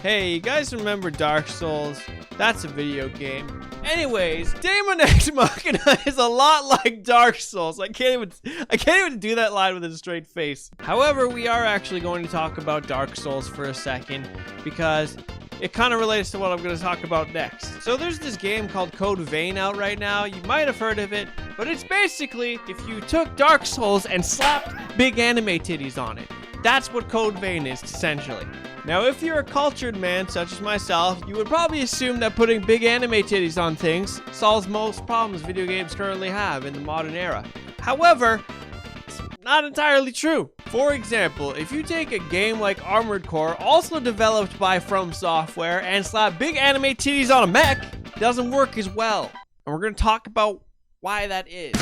Hey, you guys remember Dark Souls? That's a video game. Anyways, Daemon X Machina is a lot like Dark Souls. I can't even do that line with a straight face. However, we are actually going to talk about Dark Souls for a second because it kind of relates to what I'm going to talk about next. So there's this game called kavv out right now. You might have heard of it, but it's basically if you took Dark Souls and slapped big anime titties on it. That's what kavv is, essentially. Now, if you're a cultured man such as myself, you would probably assume that putting big anime titties on things solves most problems video games currently have in the modern era. However, it's not entirely true. For example, if you take a game like Armored Core, also developed by From Software, and slap big anime titties on a mech, it doesn't work as well. And we're going to talk about why that is.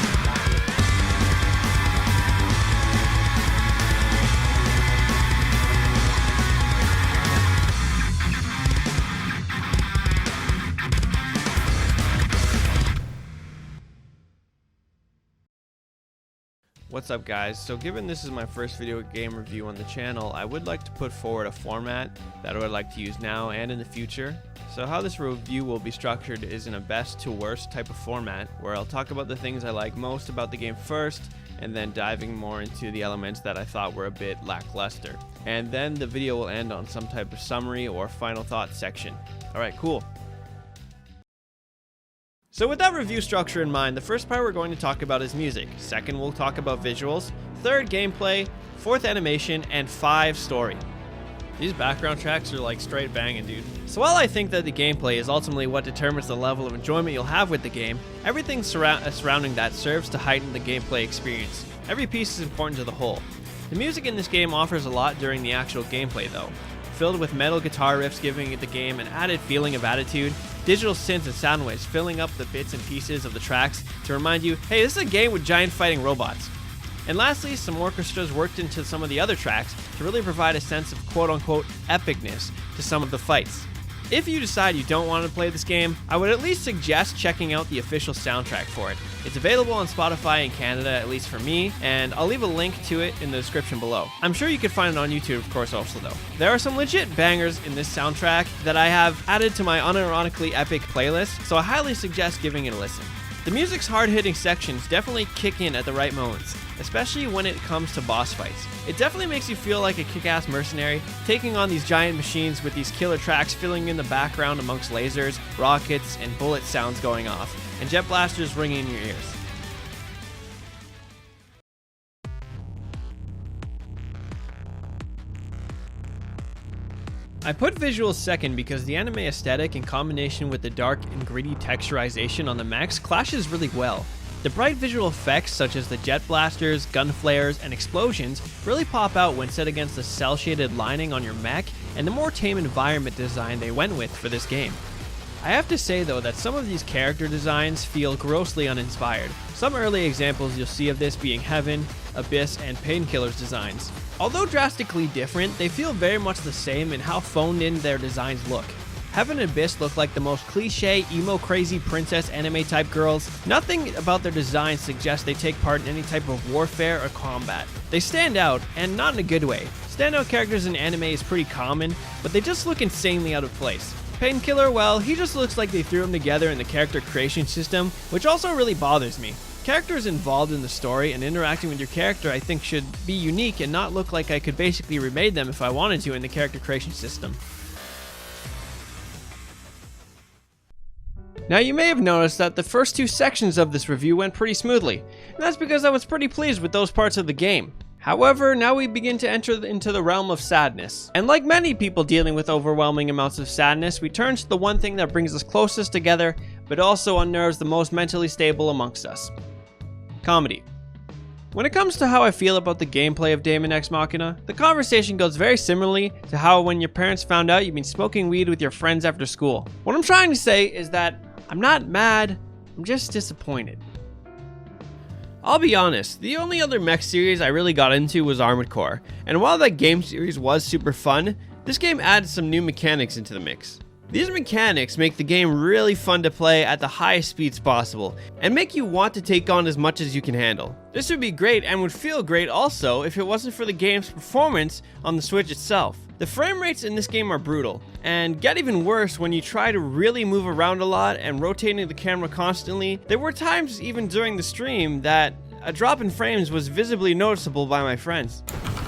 What's up, guys? So given this is my first video game review on the channel, I would like to put forward a format that I would like to use now and in the future. So how this review will be structured is in a best to worst type of format, where I'll talk about the things I like most about the game first, and then diving more into the elements that I thought were a bit lackluster. And then the video will end on some type of summary or final thoughts section. Alright, cool. So with that review structure in mind, the first part we're going to talk about is music. Second, we'll talk about visuals. Third, gameplay. Fourth, animation. And 5, story. These background tracks are like straight banging, dude. So while I think that the gameplay is ultimately what determines the level of enjoyment you'll have with the game, everything surrounding that serves to heighten the gameplay experience. Every piece is important to the whole. The music in this game offers a lot during the actual gameplay though. Filled with metal guitar riffs giving the game an added feeling of attitude, digital synths and sound waves filling up the bits and pieces of the tracks to remind you, hey, this is a game with giant fighting robots. And lastly, some orchestras worked into some of the other tracks to really provide a sense of quote-unquote epicness to some of the fights. If you decide you don't want to play this game, I would at least suggest checking out the official soundtrack for it. It's available on Spotify in Canada, at least for me, and I'll leave a link to it in the description below. I'm sure you can find it on YouTube, of course, also though. There are some legit bangers in this soundtrack that I have added to my unironically epic playlist, so I highly suggest giving it a listen. The music's hard-hitting sections definitely kick in at the right moments, especially when it comes to boss fights. It definitely makes you feel like a kick-ass mercenary, taking on these giant machines with these killer tracks filling in the background amongst lasers, rockets, and bullet sounds going off, and jet blasters ringing in your ears. I put visuals second because the anime aesthetic in combination with the dark and gritty texturization on the mechs clashes really well. The bright visual effects such as the jet blasters, gun flares, and explosions really pop out when set against the cel-shaded lining on your mech and the more tame environment design they went with for this game. I have to say though that some of these character designs feel grossly uninspired. Some early examples you'll see of this being Heaven, Abyss, and Painkiller's designs. Although drastically different, they feel very much the same in how phoned in their designs look. Heaven and Abyss look like the most cliche, emo-crazy princess anime-type girls. Nothing about their designs suggests they take part in any type of warfare or combat. They stand out, and not in a good way. Standout characters in anime is pretty common, but they just look insanely out of place. Painkiller, well, he just looks like they threw him together in the character creation system, which also really bothers me. Characters involved in the story and interacting with your character I think should be unique and not look like I could basically remake them if I wanted to in the character creation system. Now you may have noticed that the first 2 sections of this review went pretty smoothly, and that's because I was pretty pleased with those parts of the game. However, now we begin to enter into the realm of sadness. And like many people dealing with overwhelming amounts of sadness, we turn to the one thing that brings us closest together, but also unnerves the most mentally stable amongst us. Comedy. When it comes to how I feel about the gameplay of Daemon X Machina, the conversation goes very similarly to how when your parents found out you've been smoking weed with your friends after school. What I'm trying to say is that I'm not mad, I'm just disappointed. I'll be honest, the only other mech series I really got into was Armored Core, and while that game series was super fun, this game added some new mechanics into the mix. These mechanics make the game really fun to play at the highest speeds possible, and make you want to take on as much as you can handle. This would be great and would feel great also if it wasn't for the game's performance on the Switch itself. The frame rates in this game are brutal, and get even worse when you try to really move around a lot and rotating the camera constantly. There were times even during the stream that a drop in frames was visibly noticeable by my friends.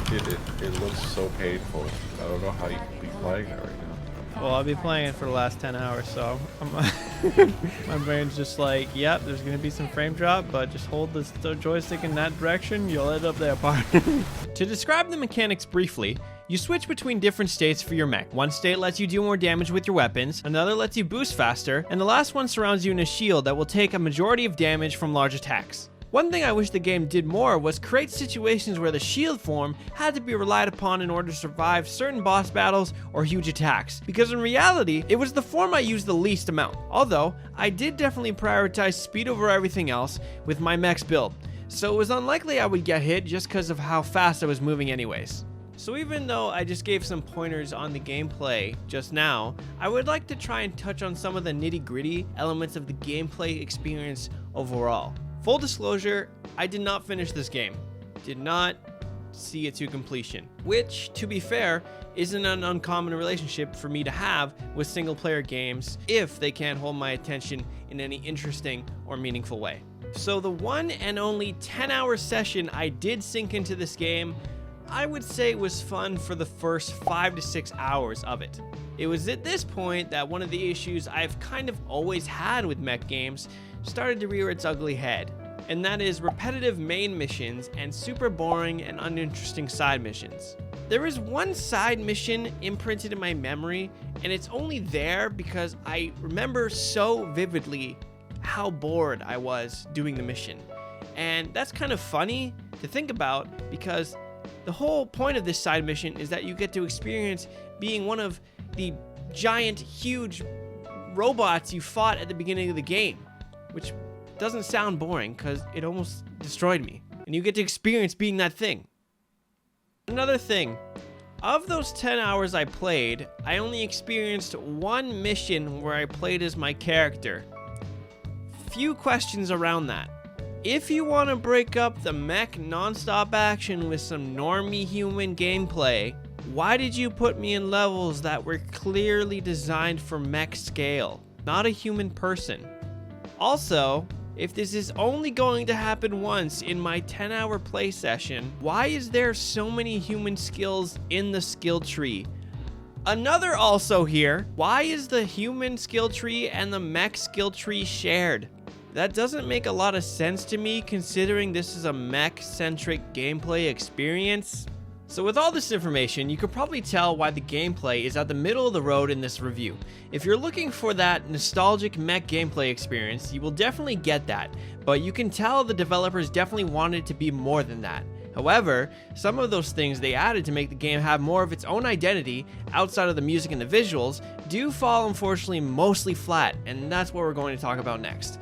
Dude, it looks so painful. I don't know how you can be playing that right now. Well, I'll be playing it for the last 10 hours, so my brain's just like, yep, there's going to be some frame drop, but just hold the joystick in that direction, you'll end up there, partner. To describe the mechanics briefly, you switch between different states for your mech. One state lets you do more damage with your weapons, another lets you boost faster, and the last one surrounds you in a shield that will take a majority of damage from large attacks. One thing I wish the game did more was create situations where the shield form had to be relied upon in order to survive certain boss battles or huge attacks, because in reality, it was the form I used the least amount. Although, I did definitely prioritize speed over everything else with my mech's build, so it was unlikely I would get hit just because of how fast I was moving anyways. So even though I just gave some pointers on the gameplay just now, I would like to try and touch on some of the nitty-gritty elements of the gameplay experience overall. Full disclosure, I did not finish this game. Did not see it to completion, which, to be fair, isn't an uncommon relationship for me to have with single-player games if they can't hold my attention in any interesting or meaningful way. So the one and only 10-hour session I did sink into this game, I would say was fun for the first 5 to 6 hours of it. It was at this point that one of the issues I've kind of always had with mech games started to rear its ugly head, and that is repetitive main missions and super boring and uninteresting side missions. There is one side mission imprinted in my memory, and it's only there because I remember so vividly how bored I was doing the mission. And that's kind of funny to think about because the whole point of this side mission is that you get to experience being one of the giant, huge robots you fought at the beginning of the game, which doesn't sound boring because it almost destroyed me. And you get to experience being that thing. Another thing, of those 10 hours I played, I only experienced one mission where I played as my character. Few questions around that. If you want to break up the mech non-stop action with some normie human gameplay, why did you put me in levels that were clearly designed for mech scale, not a human person? Also, if this is only going to happen once in my 10-hour play session, why is there so many human skills in the skill tree? Another also here, why is the human skill tree and the mech skill tree shared? That doesn't make a lot of sense to me considering this is a mech-centric gameplay experience. So with all this information, you could probably tell why the gameplay is at the middle of the road in this review. If you're looking for that nostalgic mech gameplay experience, you will definitely get that, but you can tell the developers definitely wanted it to be more than that. However, some of those things they added to make the game have more of its own identity outside of the music and the visuals do fall unfortunately mostly flat, and that's what we're going to talk about next.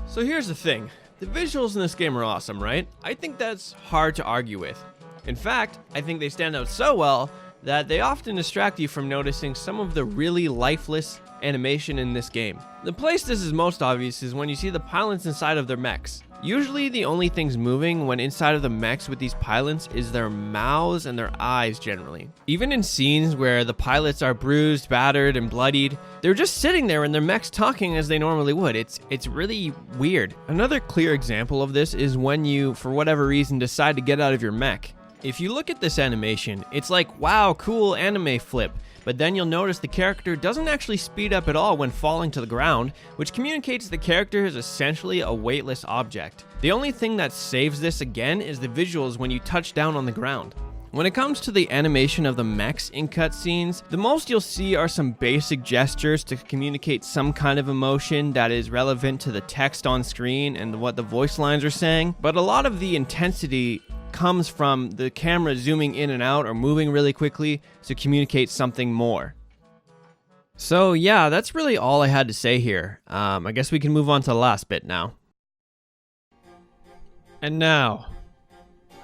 So here's the thing. The visuals in this game are awesome, right? I think that's hard to argue with. In fact, I think they stand out so well that they often distract you from noticing some of the really lifeless animation in this game. The place this is most obvious is when you see the pilots inside of their mechs. Usually the only things moving when inside of the mechs with these pilots is their mouths and their eyes generally. Even in scenes where the pilots are bruised, battered, and bloodied, they're just sitting there in their mechs talking as they normally would. It's really weird. Another clear example of this is when you, for whatever reason, decide to get out of your mech. If you look at this animation, it's like, wow, cool anime flip. But then you'll notice the character doesn't actually speed up at all when falling to the ground, which communicates the character is essentially a weightless object. The only thing that saves this again is the visuals when you touch down on the ground. When it comes to the animation of the mechs in cutscenes, the most you'll see are some basic gestures to communicate some kind of emotion that is relevant to the text on screen and what the voice lines are saying, but a lot of the intensity comes from the camera zooming in and out or moving really quickly to communicate something more. So yeah, that's really all I had to say here. I guess we can move on to the last bit now. And now,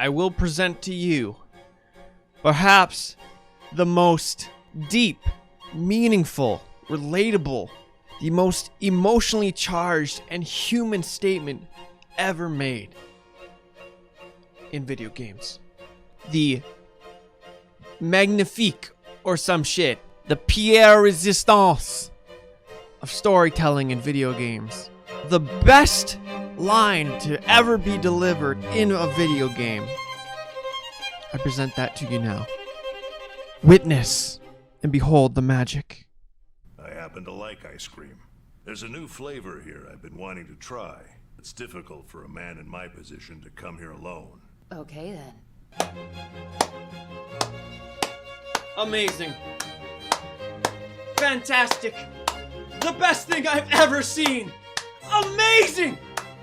I will present to you perhaps the most deep, meaningful, relatable, the most emotionally charged and human statement ever made in video games. the magnifique or some shit. The Pierre Resistance of storytelling in video games. The best line to ever be delivered in a video game. I present that to you now. Witness and behold the magic. I happen to like ice cream. There's a new flavor here I've been wanting to try. It's difficult for a man in my position to come here alone. Okay then. Amazing. Fantastic. The best thing I've ever seen. Amazing.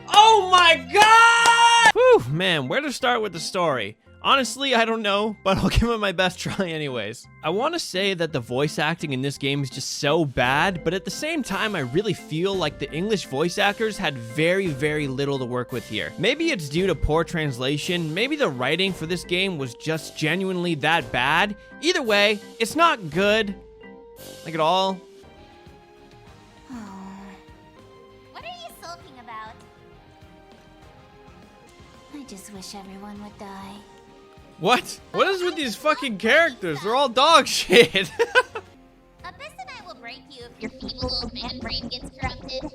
Oh my god! Whew, man, where to start with the story? Honestly, I don't know, but I'll give it my best try anyways. I want to say that the voice acting in this game is just so bad, but at the same time, I really feel like the English voice actors had very, very little to work with here. Maybe it's due to poor translation, maybe the writing for this game was just genuinely that bad. Either way, it's not good, like at all. What are you sulking about? I just wish everyone would die. What? What is with these fucking characters? They're all dog shit. Abyss and I will break you if your feeble little man brain gets corrupted.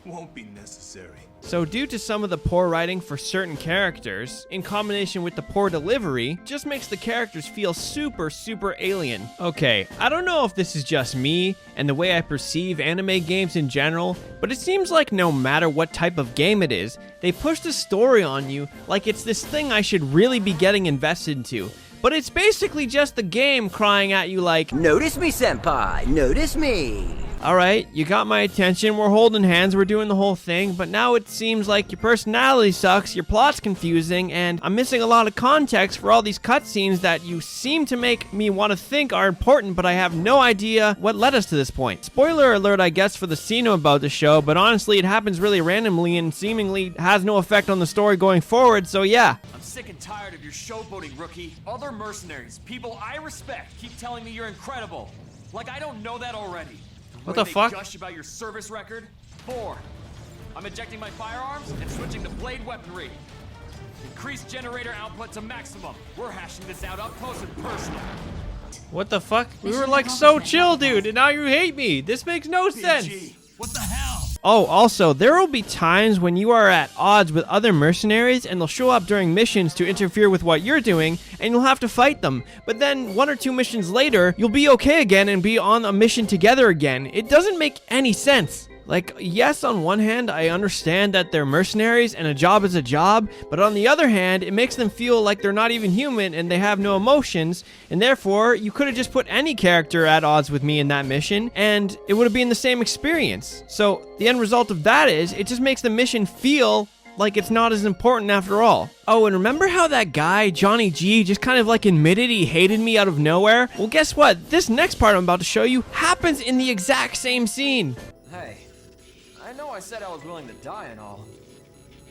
Won't be necessary. So due to some of the poor writing for certain characters, in combination with the poor delivery, just makes the characters feel super, super alien. Okay, I don't know if this is just me and the way I perceive anime games in general, but it seems like no matter what type of game it is, they push the story on you like it's this thing I should really be getting invested into. But it's basically just the game crying at you like, Notice me, senpai, notice me. alright, you got my attention, we're holding hands, we're doing the whole thing, but now it seems like your personality sucks, your plot's confusing, and I'm missing a lot of context for all these cutscenes that you seem to make me want to think are important, but I have no idea what led us to this point. Spoiler alert, I guess, for the scene about the show, but honestly, it happens really randomly and seemingly has no effect on the story going forward, so yeah. I'm sick and tired of your showboating, rookie. Other mercenaries, people I respect, keep telling me you're incredible. Like I don't know that already. What Way the fuck? They gush about your service record. 4. I'm ejecting my firearms and switching to blade weaponry. Increase generator output to maximum. We're hashing this out up close and personal. What the fuck? We were like so chill, dude, and now you hate me. This makes no sense. PG, what the hell? Oh, also, there will be times when you are at odds with other mercenaries and they'll show up during missions to interfere with what you're doing and you'll have to fight them. But then 1 or 2 missions later, you'll be okay again and be on a mission together again. It doesn't make any sense. Like, yes, on one hand, I understand that they're mercenaries and a job is a job, but on the other hand, it makes them feel like they're not even human and they have no emotions, and therefore, you could have just put any character at odds with me in that mission, and it would have been the same experience. So, the end result of that is, it just makes the mission feel like it's not as important after all. Oh, and remember how that guy, Johnny G, just kind of like admitted he hated me out of nowhere? Well, guess what? This next part I'm about to show you happens in the exact same scene. Hey, I know I said I was willing to die and all,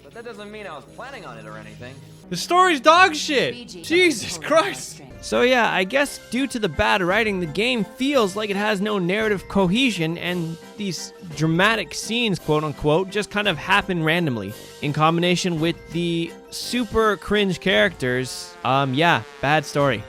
but that doesn't mean I was planning on it or anything. The story's dog shit. PG. Jesus Christ. So yeah, I guess due to the bad writing, the game feels like it has no narrative cohesion and these dramatic scenes, quote unquote, just kind of happen randomly. In combination with the super cringe characters, yeah, bad story.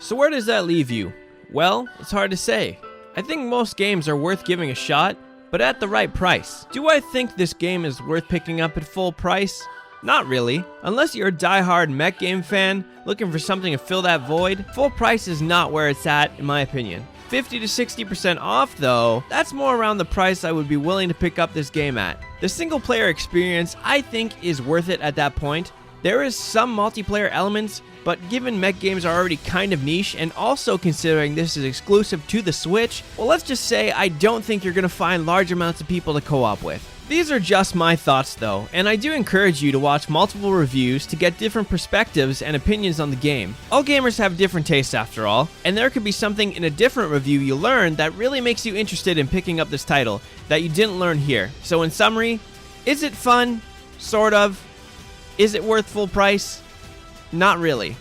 So where does that leave you? Well, it's hard to say. I think most games are worth giving a shot, but at the right price. Do I think this game is worth picking up at full price? Not really. Unless you're a die-hard mech game fan looking for something to fill that void, full price is not where it's at in my opinion. 50 to 60% off though, that's more around the price I would be willing to pick up this game at. The single player experience I think is worth it at that point. There is some multiplayer elements, but given mech games are already kind of niche, and also considering this is exclusive to the Switch, well, let's just say I don't think you're going to find large amounts of people to co-op with. These are just my thoughts though, and I do encourage you to watch multiple reviews to get different perspectives and opinions on the game. All gamers have different tastes after all, and there could be something in a different review you learn that really makes you interested in picking up this title that you didn't learn here. So in summary, is it fun? Sort of. Is it worth full price? Not really.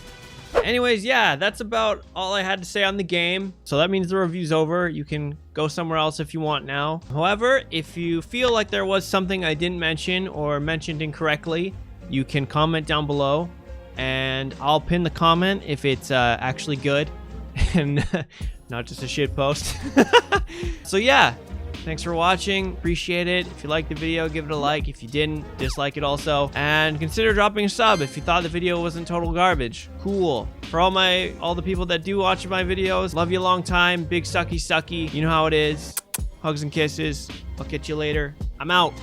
Anyways, yeah, that's about all I had to say on the game. So that means the review's over. You can Go somewhere else if you want now. However, if you feel like there was something I didn't mention or mentioned incorrectly, you can comment down below and I'll pin the comment if it's actually good and not just a shit post. So yeah, thanks for watching. Appreciate it. If you liked the video, give it a like. If you didn't, dislike it also. And consider dropping a sub if you thought the video wasn't total garbage. Cool. For all the people that do watch my videos, love you a long time. Big sucky. You know how it is. Hugs and kisses. I'll catch you later. I'm out.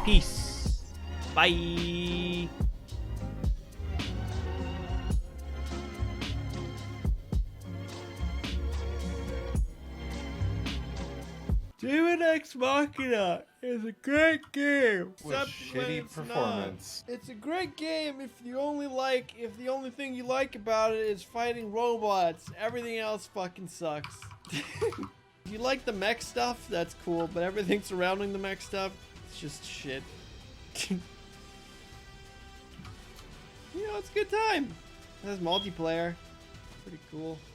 Peace. Bye. Daemon X Machina is a great game. With shitty performance. It's a great game if the only thing you like about it is fighting robots. Everything else fucking sucks. If you like the mech stuff, that's cool, but everything surrounding the mech stuff, it's just shit. You know, it's a good time. It has multiplayer. Pretty cool.